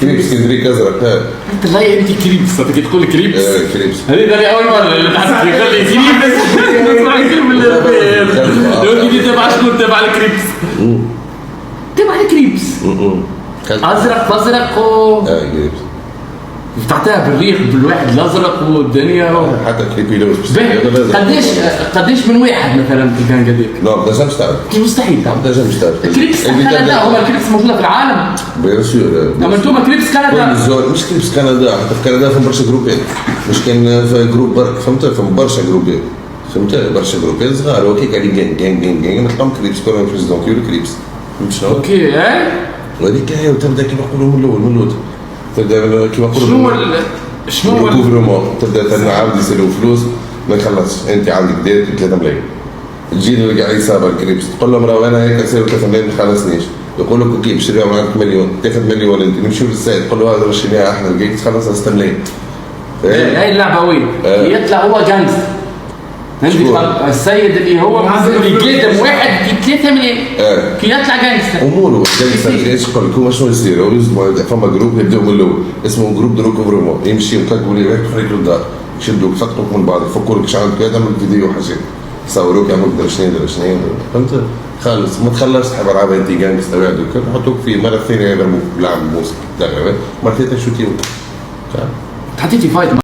كريبس كندريك ازرق. انت لا انت كريبس انت تقول كريبس. كريبس هذه ثاني اول مره اللي تحس يخلي كريبس نسمع الكلمه لو جيت تبع شنو تبع الكريبس تبع الكريبس ازرق فازرق كريبس فتحتها بالريق بالواحد الازرق والدنيا حتى كريبي لوز. قديش من واحد مثلا في الكان قديك؟ لا ما تنجمش تعرف. مستحيل تعرف. ما تنجمش تعرف. كريبس كندا هما الكريبس موجوده في العالم. بيان سور. اما انتم كريبس كندا مش كريبس كندا، حتى في كندا فهم برشا جروبات، مش كان في جروب برك فهمت، فهم برشا جروبات فهمت، برشا جروبات صغار وكيك علي جان نلقاهم كريبس كلهم بريزيدون كيلو كريبس فهمت شنو؟ اوكي وهذيك هي وتبدا كيما نقولوا من الاول من الوتر، تبدا كيما نقولوا شنو الجوفرمون، تبدا عاود يسالوا فلوس ما يخلصش، انت عندك دير 3 ملايين، تجي اللي قاعد يصاب الكريبس تقول لهم راه انا هيك نسالوا 3 ملايين ما تخلصنيش، يقول لك اوكي بشريها معك مليون، تاخذ مليون انت نمشيو للسيد تقول له هذا شريها احنا لقيت تخلص 6 ملايين. هاي اللعبه وين؟ يطلع هو جانجستر. عندي السيد اللي هو يقدم واحد ب 3 ملايين كي يطلع جانجستر. اموره جانجستر ايش يقول لك هو شنو يصير؟ هو فما جروب يبداو من الاول اسمه جروب دروك اوفرمون، يمشي يكتبوا لي تخرج له الدار يشدوك يفكوك من بعض يفكوا لك شعرك كذا تعمل فيديو حاجات يصوروك يعملوا درا شنو فهمت؟ خلص ما تخلصش تحب العاب انت جانجستر يقعدوا يحطوك في مره ثانيه يضربوك بلعب موسيقى مره ثالثه شوتيوك. حطيتي فايت